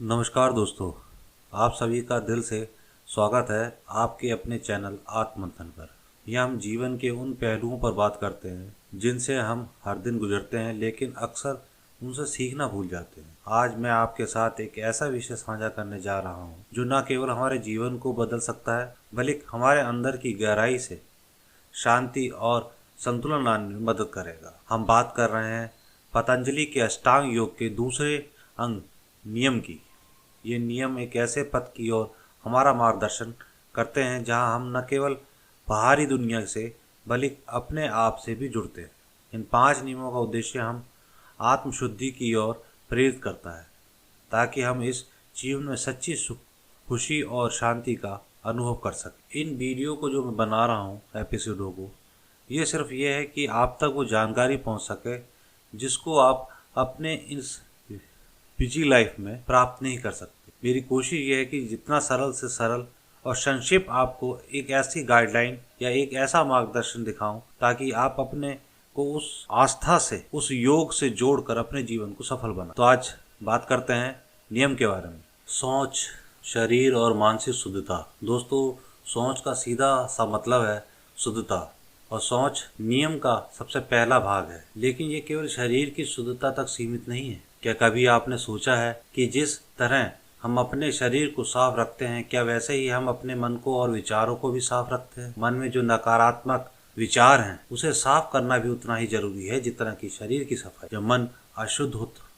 नमस्कार दोस्तों, आप सभी का दिल से स्वागत है आपके अपने चैनल आत्ममंथन पर। यह हम जीवन के उन पहलुओं पर बात करते हैं जिनसे हम हर दिन गुजरते हैं, लेकिन अक्सर उनसे सीखना भूल जाते हैं। आज मैं आपके साथ एक ऐसा विषय साझा करने जा रहा हूं जो न केवल हमारे जीवन को बदल सकता है, बल्कि हमारे अंदर की गहराई से शांति और संतुलन लाने में मदद करेगा। हम बात कर रहे हैं पतंजलि के अष्टांग योग के दूसरे अंग नियम की। ये नियम एक ऐसे पथ की ओर हमारा मार्गदर्शन करते हैं जहां हम न केवल बाहरी दुनिया से बल्कि अपने आप से भी जुड़ते हैं। इन 5 नियमों का उद्देश्य हम आत्मशुद्धि की ओर प्रेरित करता है, ताकि हम इस जीवन में सच्ची सुख, खुशी और शांति का अनुभव कर सकें। इन वीडियो को जो मैं बना रहा हूँ, एपिसोडों को, ये सिर्फ ये है कि आप तक वो जानकारी पहुँच सके जिसको आप अपने इस बिजी लाइफ में प्राप्त नहीं कर सकते। मेरी कोशिश ये है कि जितना सरल से सरल और संक्षिप्त आपको एक ऐसी गाइडलाइन या एक ऐसा मार्गदर्शन दिखाऊं ताकि आप अपने को उस आस्था से, उस योग से जोड़कर अपने जीवन को सफल बना। तो आज बात करते हैं नियम के बारे में। सोच, शरीर और मानसिक शुद्धता। दोस्तों, सोच का सीधा सा मतलब है शुद्धता, और सोच नियम का सबसे पहला भाग है। लेकिन ये केवल शरीर की शुद्धता तक सीमित नहीं है। क्या कभी आपने सोचा है कि जिस तरह हम अपने शरीर को साफ रखते हैं, क्या वैसे ही हम अपने मन को और विचारों को भी साफ रखते हैं? मन में जो नकारात्मक विचार हैं उसे साफ करना भी उतना ही जरूरी है जितना कि शरीर की सफाई। जब मन अशुद्ध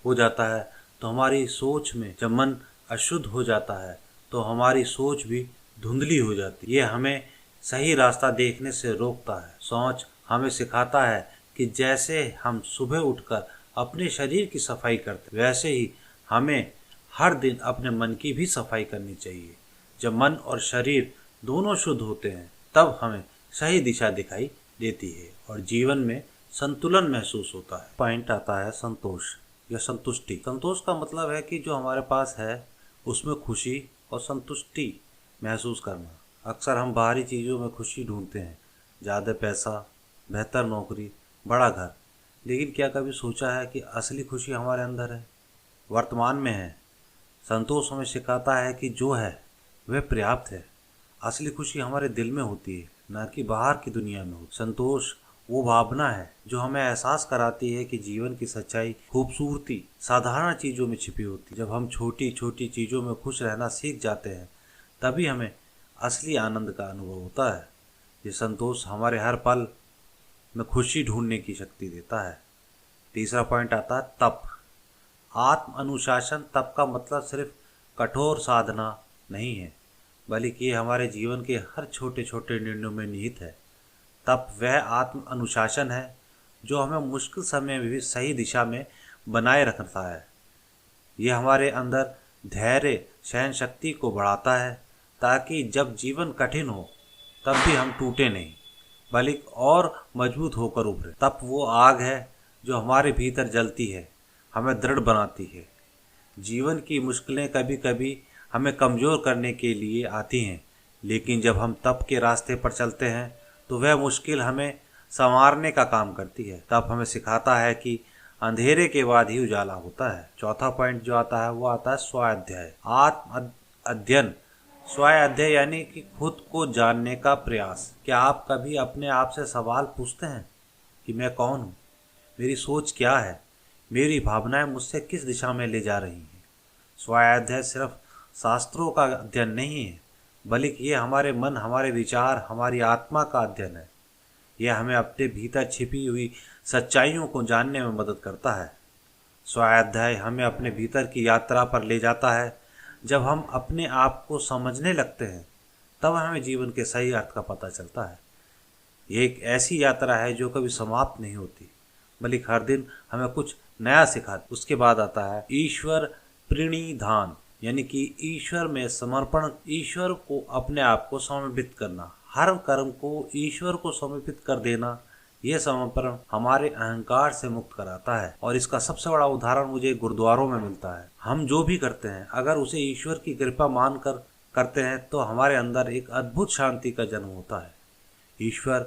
हो जाता है तो हमारी सोच में जब मन अशुद्ध हो जाता है तो हमारी सोच भी धुंधली हो जाती है। ये हमें सही रास्ता देखने से रोकता है। सोच हमें सिखाता है कि जैसे हम सुबह उठकर अपने शरीर की सफाई करते, वैसे ही हमें हर दिन अपने मन की भी सफाई करनी चाहिए। जब मन और शरीर दोनों शुद्ध होते हैं तब हमें सही दिशा दिखाई देती है और जीवन में संतुलन महसूस होता है। पॉइंट आता है संतोष या संतुष्टि। संतोष का मतलब है कि जो हमारे पास है उसमें खुशी और संतुष्टि महसूस करना। अक्सर हम बाहरी चीज़ों में खुशी ढूंढते हैं, ज़्यादा पैसा, बेहतर नौकरी, बड़ा घर, लेकिन क्या कभी सोचा है कि असली खुशी हमारे अंदर है, वर्तमान में है। संतोष हमें सिखाता है कि जो है वह पर्याप्त है। असली खुशी हमारे दिल में होती है, न कि बाहर की दुनिया में होती। संतोष वो भावना है जो हमें एहसास कराती है कि जीवन की सच्चाई, खूबसूरती साधारण चीज़ों में छिपी होती है। जब हम छोटी छोटी चीज़ों में खुश रहना सीख जाते हैं तभी हमें असली आनंद का अनुभव होता है। ये संतोष हमारे हर पल में खुशी ढूंढने की शक्ति देता है। तीसरा पॉइंट आता है तप। आत्म अनुशासन। तप का मतलब सिर्फ कठोर साधना नहीं है, बल्कि ये हमारे जीवन के हर छोटे छोटे निर्णयों में निहित है। तप वह आत्म अनुशासन है जो हमें मुश्किल समय में भी सही दिशा में बनाए रखता है। यह हमारे अंदर धैर्य, सहन शक्ति को बढ़ाता है, ताकि जब जीवन कठिन हो तब भी हम टूटे नहीं बल्कि और मजबूत होकर उभरे। तप वो आग है जो हमारे भीतर जलती है, हमें दृढ़ बनाती है। जीवन की मुश्किलें कभी कभी हमें कमज़ोर करने के लिए आती हैं, लेकिन जब हम तप के रास्ते पर चलते हैं तो वह मुश्किल हमें संवारने का काम करती है। तप हमें सिखाता है कि अंधेरे के बाद ही उजाला होता है। चौथा पॉइंट जो आता है वो आता है स्वाध्याय। आत्म अध्ययन। स्वाध्याय यानी कि खुद को जानने का प्रयास। क्या आप कभी अपने आप से सवाल पूछते हैं कि मैं कौन हूँ, मेरी सोच क्या है, मेरी भावनाएं मुझसे किस दिशा में ले जा रही हैं? स्वाध्याय सिर्फ शास्त्रों का अध्ययन नहीं है, बल्कि ये हमारे मन, हमारे विचार, हमारी आत्मा का अध्ययन है। यह हमें अपने भीतर छिपी हुई सच्चाइयों को जानने में मदद करता है। स्वाध्याय हमें अपने भीतर की यात्रा पर ले जाता है। जब हम अपने आप को समझने लगते हैं तब हमें जीवन के सही अर्थ का पता चलता है। ये एक ऐसी यात्रा है जो कभी समाप्त नहीं होती, बल्कि हर दिन हमें कुछ नया सिखाती। उसके बाद आता है ईश्वर प्रणिधान, यानी कि ईश्वर में समर्पण। ईश्वर को अपने आप को समर्पित करना, हर कर्म को ईश्वर को समर्पित कर देना, यह समर्पण हमारे अहंकार से मुक्त कराता है। और इसका सबसे बड़ा उदाहरण मुझे गुरुद्वारों में मिलता है। हम जो भी करते हैं अगर उसे ईश्वर की कृपा मानकर करते हैं तो हमारे अंदर एक अद्भुत शांति का जन्म होता है। ईश्वर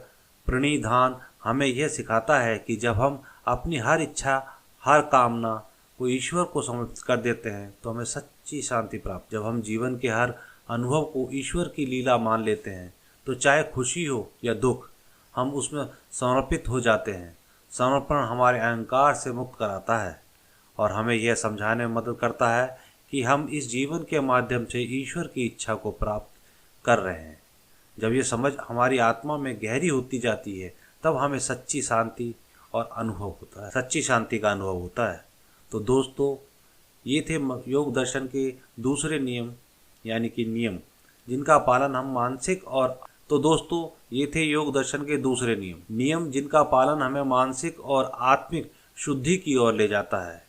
प्रणिधान हमें यह सिखाता है कि जब हम अपनी हर इच्छा, हर कामना को ईश्वर को समर्पित कर देते हैं तो हमें सच्ची शांति प्राप्त। जब हम जीवन के हर अनुभव को ईश्वर की लीला मान लेते हैं तो चाहे खुशी हो या दुख, हम उसमें समर्पित हो जाते हैं। समर्पण हमारे अहंकार से मुक्त कराता है और हमें यह समझाने में मदद करता है कि हम इस जीवन के माध्यम से ईश्वर की इच्छा को प्राप्त कर रहे हैं। जब ये समझ हमारी आत्मा में गहरी होती जाती है तब हमें सच्ची शांति का अनुभव होता है। तो दोस्तों, ये थे योग दर्शन के दूसरे नियम, यानी कि नियम जिनका पालन हम मानसिक और जिनका पालन हमें मानसिक और आत्मिक शुद्धि की ओर ले जाता है।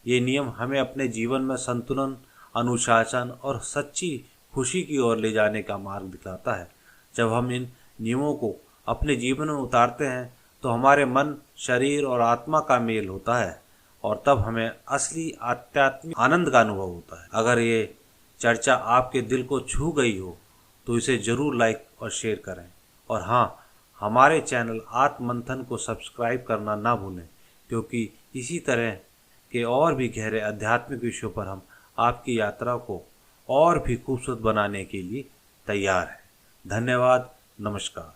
ये नियम हमें अपने जीवन में संतुलन, अनुशासन और सच्ची खुशी की ओर ले जाने का मार्ग दिखाता है। जब हम इन नियमों को अपने जीवन में उतारते हैं तो हमारे मन, शरीर और आत्मा का मेल होता है और तब हमें असली आध्यात्मिक आनंद का अनुभव होता है। अगर ये चर्चा आपके दिल को छू गई हो तो इसे ज़रूर लाइक और शेयर करें। और हाँ, हमारे चैनल आत्ममंथन को सब्सक्राइब करना ना भूलें, क्योंकि इसी तरह के और भी गहरे आध्यात्मिक विषयों पर हम आपकी यात्रा को और भी खूबसूरत बनाने के लिए तैयार हैं। धन्यवाद। नमस्कार।